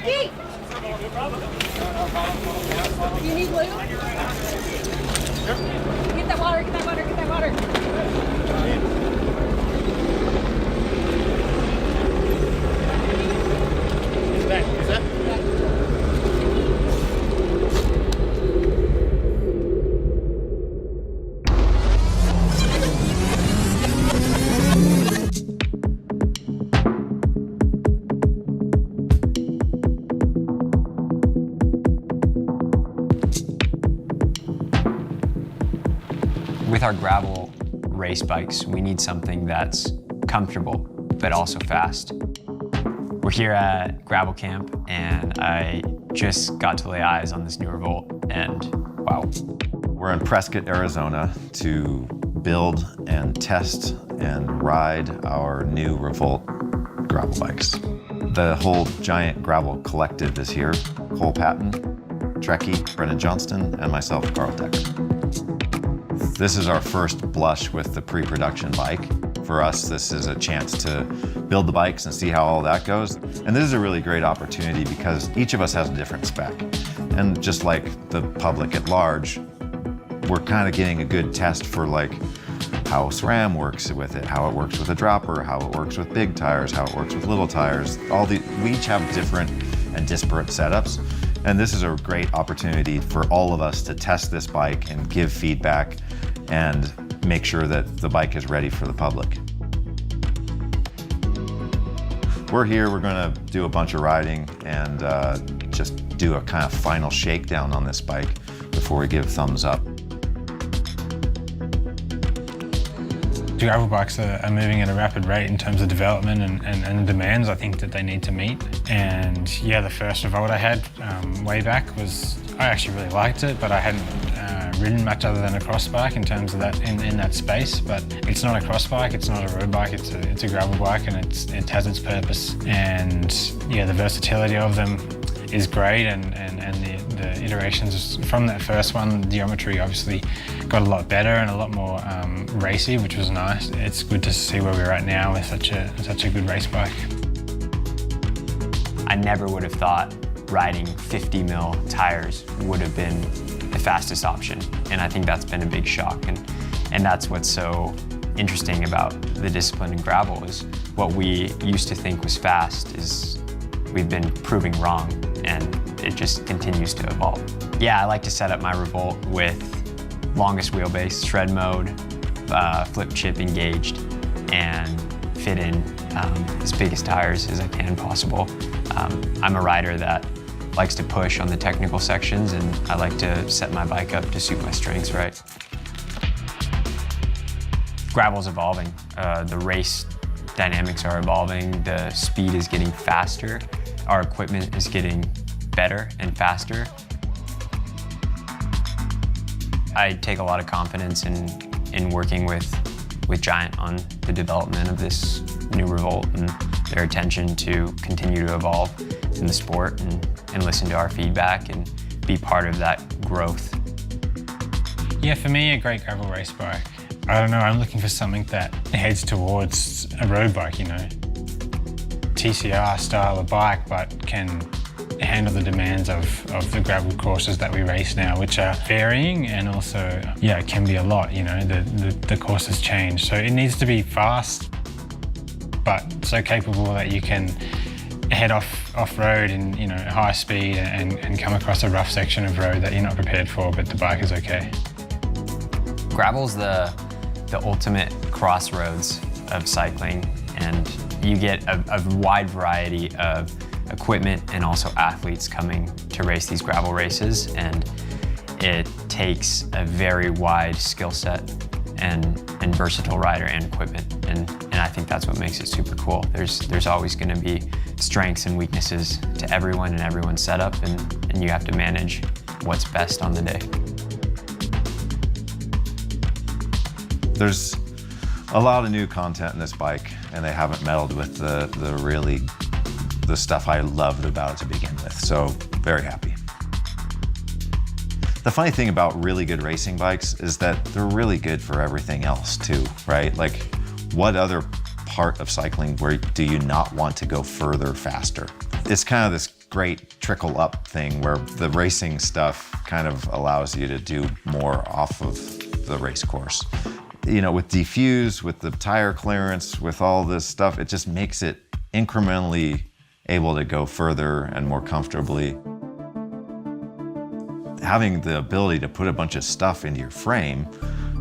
Ricky! You need glue? Get that water, get that water, get that water. Is that? With our gravel race bikes, we need something that's comfortable, but also fast. We're here at gravel camp, and I just got to lay eyes on this new Revolt, and wow. We're in Prescott, Arizona to build and test and ride our new Revolt gravel bikes. The whole giant gravel collective is here. Cole Patton, Trekkie, Brendan Johnston, and myself, Carl Decker. This is our first blush with the pre-production bike. For us, this is a chance to build the bikes and see how all that goes. And this is a really great opportunity because each of us has a different spec. And just like the public at large, we're kind of getting a good test for like how SRAM works with it, how it works with a dropper, how it works with big tires, how it works with little tires. We each have different and disparate setups. And this is a great opportunity for all of us to test this bike and give feedback and make sure that the bike is ready for the public. We're here, we're gonna do a bunch of riding and just do a kind of final shakedown on this bike before we give thumbs up. The gravel bikes are moving at a rapid rate in terms of development and demands I think that they need to meet. And yeah, the first Revolt I had way back I actually really liked it, but I hadn't ridden much other than a cross bike in terms of that in that space. But it's not a cross bike, it's not a road bike, it's a gravel bike, and it has its purpose. And yeah, the versatility of them is great, and the iterations from that first one, the geometry obviously got a lot better and a lot more racy, which was nice. It's good to see where we're at now with such a good race bike. I never would have thought riding 50 mil tires would have been the fastest option, and I think that's been a big shock. And that's what's so interesting about the discipline in gravel is what we used to think was fast is we've been proving wrong, and it just continues to evolve. Yeah, I like to set up my Revolt with longest wheelbase, shred mode, flip chip engaged, and fit in as big as tires as I can possible. I'm a rider that likes to push on the technical sections, and I like to set my bike up to suit my strengths right. Gravel's evolving. The race dynamics are evolving. The speed is getting faster. Our equipment is getting better and faster. I take a lot of confidence in working with Giant on the development of this new Revolt and their attention to continue to evolve in the sport and listen to our feedback and be part of that growth. Yeah, for me, a great gravel race bike. I don't know, I'm looking for something that heads towards a road bike, you know. TCR style of bike, but can handle the demands of the gravel courses that we race now, which are varying and also, yeah, it can be a lot, you know, the courses change. So it needs to be fast, but so capable that you can head off-road in, you know, high speed and come across a rough section of road that you're not prepared for, but the bike is okay. Gravel's the ultimate crossroads of cycling, and you get a wide variety of equipment and also athletes coming to race these gravel races, and it takes a very wide skill set and versatile rider and equipment, and I think that's what makes it super cool. There's always going to be strengths and weaknesses to everyone and everyone's setup, and you have to manage what's best on the day. There's a lot of new content in this bike, and they haven't meddled with the stuff I loved about it to begin with, so very happy. The funny thing about really good racing bikes is that they're really good for everything else too, right? Like, what other part of cycling where do you not want to go further, faster? It's kind of this great trickle up thing where the racing stuff kind of allows you to do more off of the race course. You know, with defuse, with the tire clearance, with all this stuff, it just makes it incrementally able to go further and more comfortably. Having the ability to put a bunch of stuff into your frame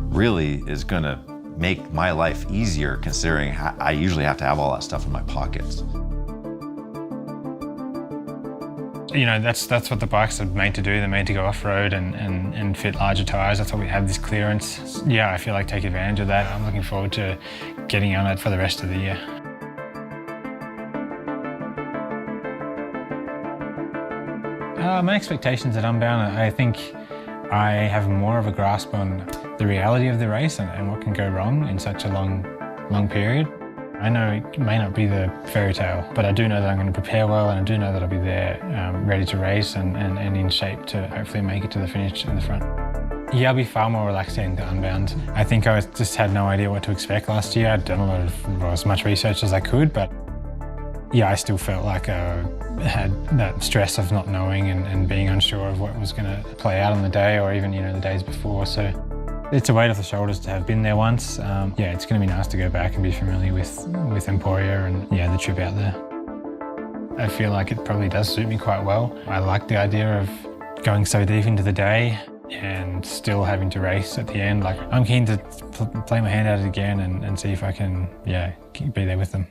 really is gonna make my life easier, considering I usually have to have all that stuff in my pockets. You know, that's what the bikes are made to do. They're made to go off-road and fit larger tyres. That's why we have this clearance. Yeah, I feel like take advantage of that. I'm looking forward to getting on it for the rest of the year. My expectations at Unbound, I think I have more of a grasp on the reality of the race and what can go wrong in such a long period. I know it may not be the fairy tale, but I do know that I'm going to prepare well, and I do know that I'll be there ready to race and in shape to hopefully make it to the finish in the front. Yeah, I'll be far more relaxed heading to Unbound. I think I just had no idea what to expect last year. I'd done a lot of, well, as much research as I could, but yeah, I still felt like I had that stress of not knowing and being unsure of what was going to play out on the day or even, you know, the days before. So it's a weight off the shoulders to have been there once. Yeah, it's going to be nice to go back and be familiar with Emporia and, yeah, the trip out there. I feel like it probably does suit me quite well. I like the idea of going so deep into the day and still having to race at the end. Like, I'm keen to play my hand at it again and see if I can, yeah, be there with them.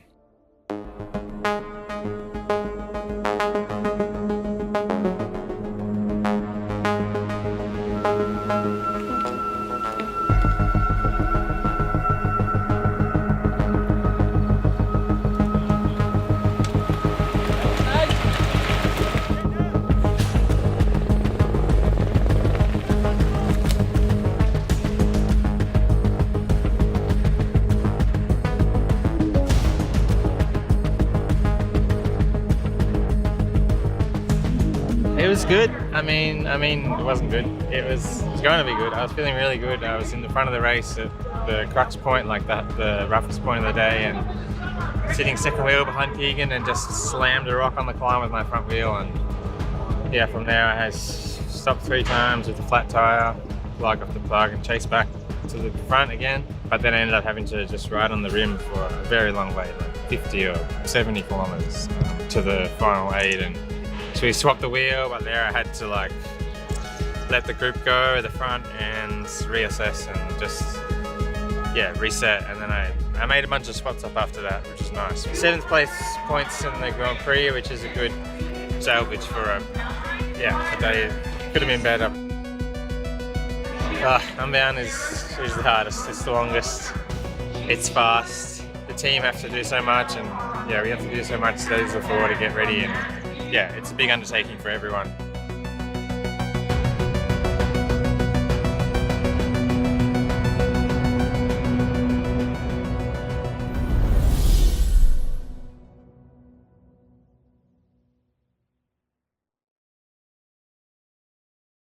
It was good. I mean, it wasn't good. It was going to be good. I was feeling really good. I was in the front of the race at the crux point, like that, the roughest point of the day, and sitting second wheel behind Keegan and just slammed a rock on the climb with my front wheel. And yeah, from there I had stopped 3 times with a flat tire, plug off the plug and chase back to the front again. But then I ended up having to just ride on the rim for a very long way, like 50 or 70 kilometers to the final 8. And so we swapped the wheel, but there I had to like let the group go at the front and reassess and just, yeah, reset. And then I made a bunch of spots up after that, which is nice. 7th place points in the Grand Prix, which is a good salvage for a day. Could have been better. Unbound is the hardest. It's the longest. It's fast. The team have to do so much, and yeah, we have to do so much days before to get ready. And yeah, it's a big undertaking for everyone.